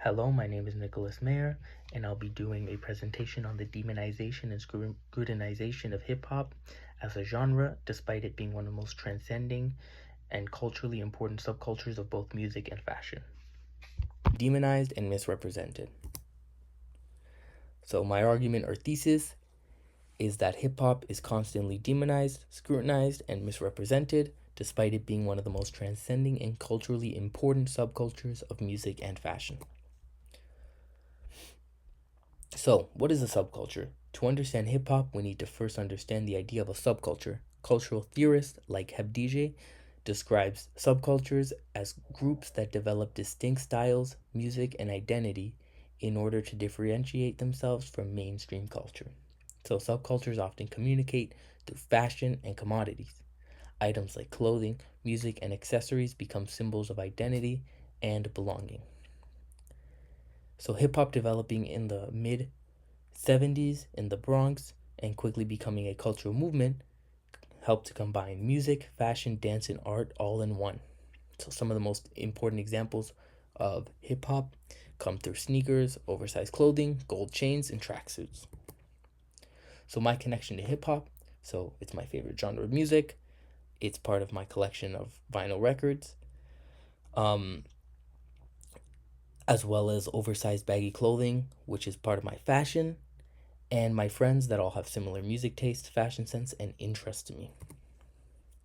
Hello, my name is Nicholas Mayer, and I'll be doing a presentation on the demonization and scrutinization of hip hop as a genre, despite it being one of the most transcending and culturally important subcultures of both music and fashion. Demonized and misrepresented. So, my argument or thesis is that hip hop is constantly demonized, scrutinized, and misrepresented, despite it being one of the most transcending and culturally important subcultures of music and fashion. So, what is a subculture? To understand hip hop, we need to first understand the idea of a subculture. Cultural theorist like Hebdige describes subcultures as groups that develop distinct styles, music, and identity in order to differentiate themselves from mainstream culture. So, subcultures often communicate through fashion and commodities. Items like clothing, music, and accessories become symbols of identity and belonging. So, hip hop developing in the mid 70s in the Bronx and quickly becoming a cultural movement helped to combine music, fashion, dance, and art all in one. So some of the most important examples of hip hop come through sneakers, oversized clothing, gold chains, and tracksuits. So my connection to hip hop, so it's my favorite genre of music. It's part of my collection of vinyl records, as well as oversized baggy clothing, which is part of my fashion, and my friends that all have similar music taste, fashion sense, and interest to me.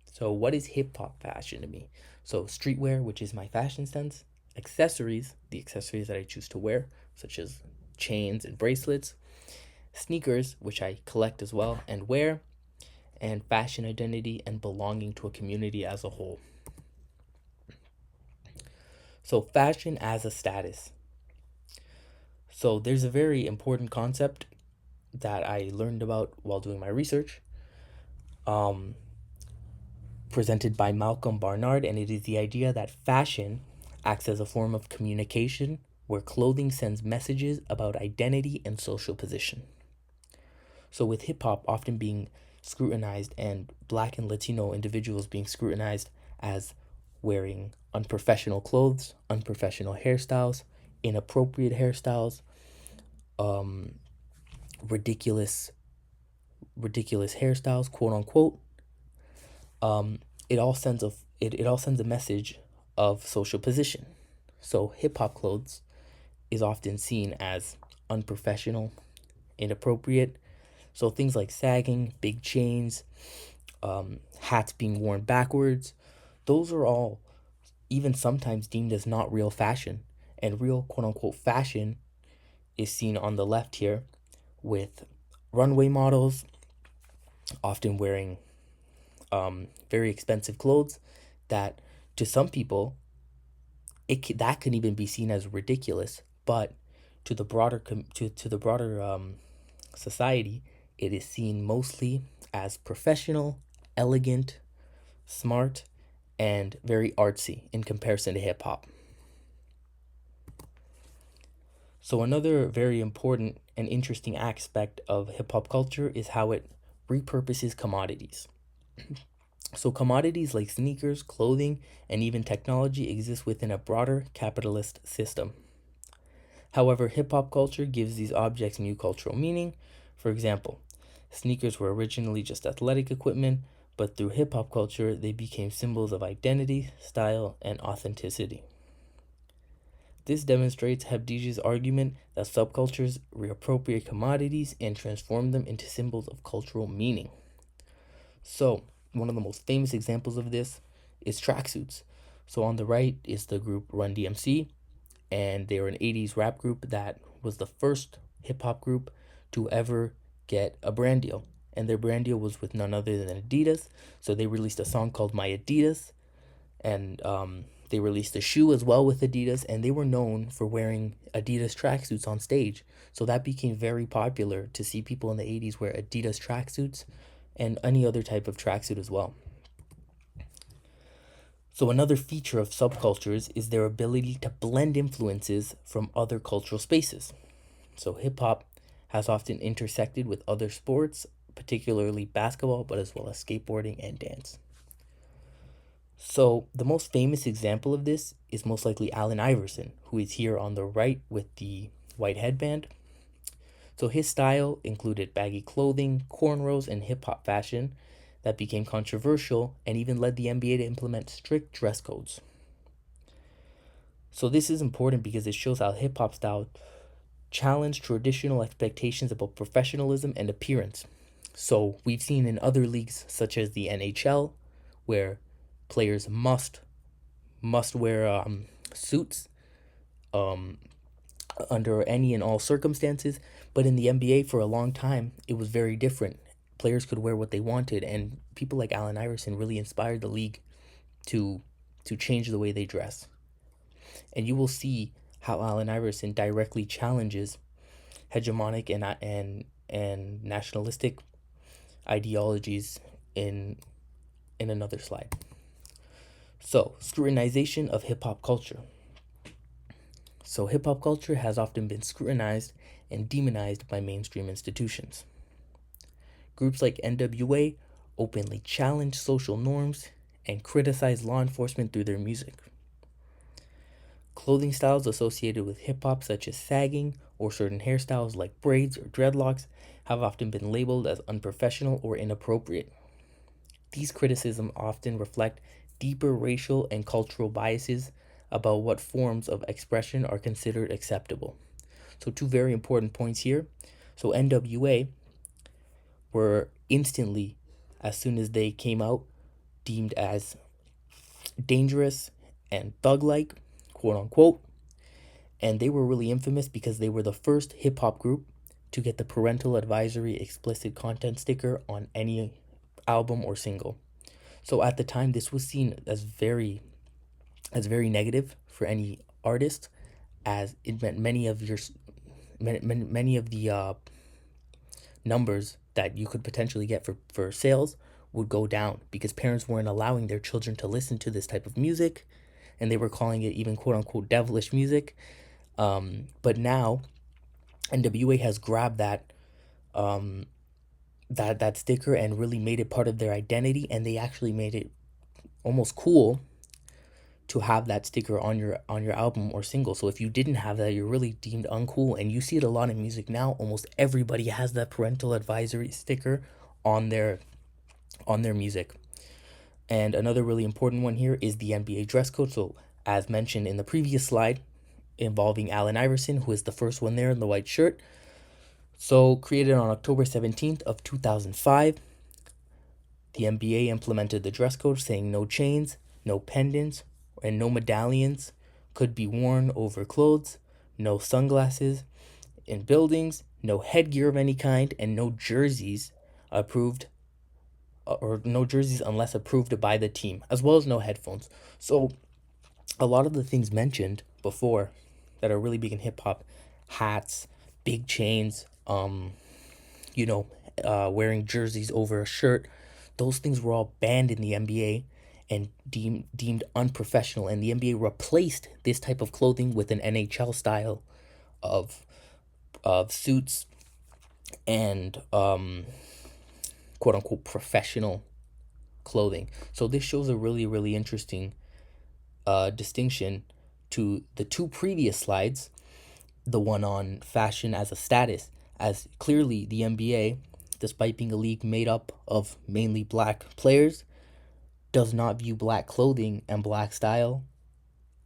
So, what is hip hop fashion to me? So, streetwear, which is my fashion sense, accessories, the accessories that I choose to wear, such as chains and bracelets, sneakers, which I collect as well and wear, and fashion identity and belonging to a community as a whole. So, fashion as a status. So, there's a very important concept that I learned about while doing my research, presented by Malcolm Barnard, and it is the idea that fashion acts as a form of communication where clothing sends messages about identity and social position. So, with hip hop often being scrutinized and Black and Latino individuals being scrutinized as wearing unprofessional clothes, unprofessional hairstyles, inappropriate hairstyles, ridiculous hairstyles, quote unquote. It all sends a message of social position. So hip hop clothes is often seen as unprofessional, inappropriate. So things like sagging, big chains, hats being worn backwards, those are all even sometimes deemed as not real fashion. And real quote unquote fashion is seen on the left here with runway models often wearing very expensive clothes that to some people that can even be seen as ridiculous, but to the broader society, it is seen mostly as professional, elegant, smart, and very artsy in comparison to hip hop. So another very important and interesting aspect of hip hop culture is how it repurposes commodities. So commodities like sneakers, clothing, and even technology exist within a broader capitalist system. However, hip hop culture gives these objects new cultural meaning. For example, sneakers were originally just athletic equipment, but through hip hop culture, they became symbols of identity, style, and authenticity. This demonstrates Hebdige's argument that subcultures reappropriate commodities and transform them into symbols of cultural meaning. So, one of the most famous examples of this is tracksuits. So, on the right is the group Run DMC, and they were an 80s rap group that was the first hip hop group to ever get a brand deal. And their brand deal was with none other than Adidas. So, they released a song called My Adidas, and they released a shoe as well with Adidas, and they were known for wearing Adidas tracksuits on stage. So that became very popular to see people in the 80s wear Adidas tracksuits and any other type of tracksuit as well. So another feature of subcultures is their ability to blend influences from other cultural spaces. So hip hop has often intersected with other sports, particularly basketball, but as well as skateboarding and dance. So, the most famous example of this is most likely Allen Iverson, who is here on the right with the white headband. So, his style included baggy clothing, cornrows, and hip hop fashion that became controversial and even led the NBA to implement strict dress codes. So, this is important because it shows how hip hop style challenged traditional expectations about professionalism and appearance. So, we've seen in other leagues such as the NHL where players must wear suits um, under any and all circumstances. But in the NBA, for a long time, it was very different. Players could wear what they wanted, and people like Allen Iverson really inspired the league to change the way they dress. And you will see how Allen Iverson directly challenges hegemonic and nationalistic ideologies in another slide. So, scrutinization of hip hop culture. So, hip hop culture has often been scrutinized and demonized by mainstream institutions. Groups like NWA openly challenge social norms and criticize law enforcement through their music. Clothing styles associated with hip hop, such as sagging or certain hairstyles like braids or dreadlocks, have often been labeled as unprofessional or inappropriate. These criticisms often reflect deeper racial and cultural biases about what forms of expression are considered acceptable. So, two very important points here. So, NWA were instantly, as soon as they came out, deemed as dangerous and thug like, quote unquote. And they were really infamous because they were the first hip hop group to get the parental advisory explicit content sticker on any album or single. So at the time, this was seen as very negative for any artist, as it meant many of the numbers that you could potentially get for sales would go down because parents weren't allowing their children to listen to this type of music, and they were calling it even quote unquote devilish music. But now NWA has grabbed that sticker and really made it part of their identity, and they actually made it almost cool to have that sticker on your album or single. So if you didn't have that, you're really deemed uncool, and you see it a lot in music now. Almost everybody has that parental advisory sticker on their music. And another really important one here is the NBA dress code. So as mentioned in the previous slide involving Allen Iverson, who is the first one there in the white shirt. So created on October 17th of 2005, the NBA implemented the dress code saying no chains, no pendants, and no medallions could be worn over clothes, no sunglasses in buildings, no headgear of any kind, and no jerseys approved or no jerseys unless approved by the team, as well as no headphones. So a lot of the things mentioned before that are really big in hip hop, hats, big chains, wearing jerseys over a shirt, those things were all banned in the NBA and deemed unprofessional. And the NBA replaced this type of clothing with an NHL style of suits and quote unquote professional clothing. So this shows a really interesting distinction to the two previous slides, the one on fashion as a status, as clearly the NBA, despite being a league made up of mainly black players, does not view black clothing and black style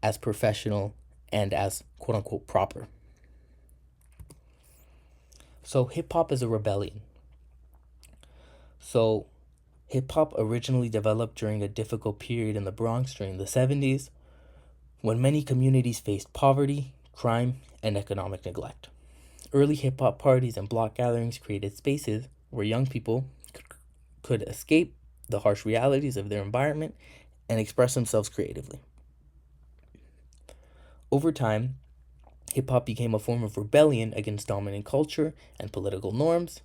as professional and as quote unquote proper. So hip hop is a rebellion. So hip hop originally developed during a difficult period in the Bronx during the 70s when many communities faced poverty, crime, and economic neglect. Early hip hop parties and block gatherings created spaces where young people could escape the harsh realities of their environment and express themselves creatively. Over time, hip hop became a form of rebellion against dominant culture and political norms.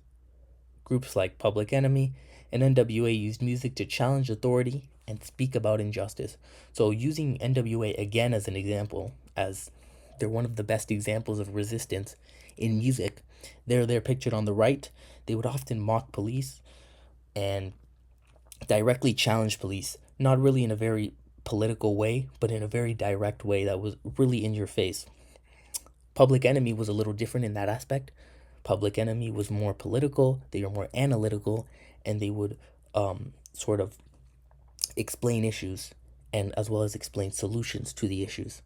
Groups like Public Enemy and NWA used music to challenge authority and speak about injustice. So, using NWA again as an example, as they're one of the best examples of resistance in music, they're pictured on the right. They would often mock police and directly challenge police, not really in a very political way, but in a very direct way that was really in your face. Public Enemy was a little different in that aspect. Public Enemy was more political, they were more analytical, and they would sort of explain issues and as well as explain solutions to the issues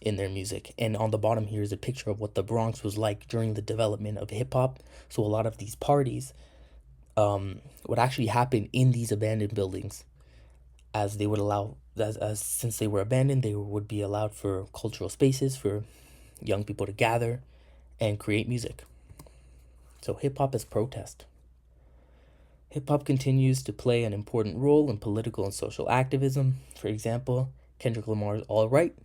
in their music. And on the bottom here is a picture of what the Bronx was like during the development of hip hop. So a lot of these parties would actually happen in these abandoned buildings, as they would allow, as since they were abandoned, they would be allowed for cultural spaces for young people to gather and create music. So hip hop is protest. Hip hop continues to play an important role in political and social activism. For example, Kendrick Lamar's All Right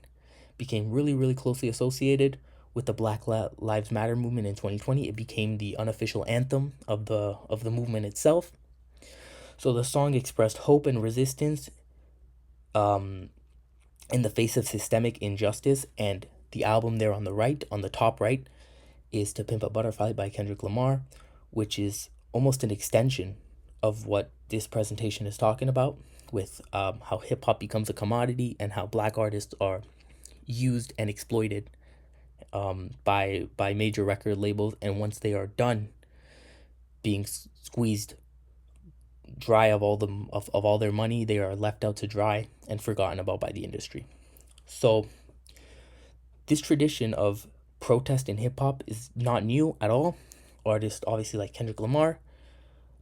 became really, really closely associated with the Black Lives Matter movement in 2020. It became the unofficial anthem of the movement itself. So the song expressed hope and resistance in the face of systemic injustice. And the album there on the right, on the top right, is To Pimp a Butterfly by Kendrick Lamar, which is almost an extension of what this presentation is talking about, with how hip hop becomes a commodity and how black artists are used and exploited by major record labels, and once they are done being squeezed dry of all their money, they are left out to dry and forgotten about by the industry. So this tradition of protest in hip hop is not new at all. Artists obviously like Kendrick Lamar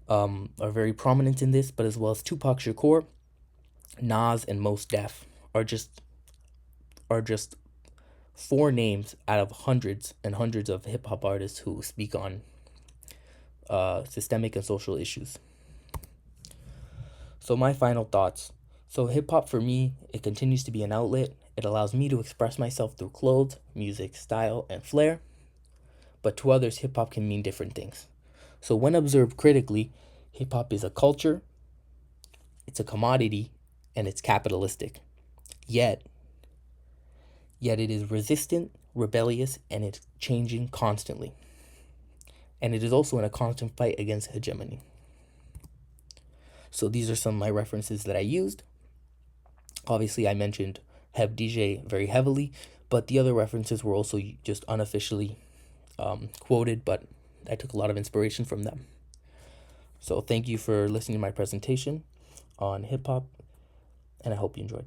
are very prominent in this, but as well as Tupac Shakur, Nas, and Mos Def are just four names out of hundreds and hundreds of hip hop artists who speak on systemic and social issues. So my final thoughts. So hip hop for me, it continues to be an outlet. It allows me to express myself through clothes, music, style, and flair. But to others, hip hop can mean different things. So when observed critically, hip hop is a culture, it's a commodity, and it's capitalistic. Yet it is resistant, rebellious, and it's changing constantly. And it is also in a constant fight against hegemony. So these are some of my references that I used. Obviously, I mentioned Heb DJ very heavily, but the other references were also just unofficially quoted, but I took a lot of inspiration from them. So thank you for listening to my presentation on hip hop, and I hope you enjoyed.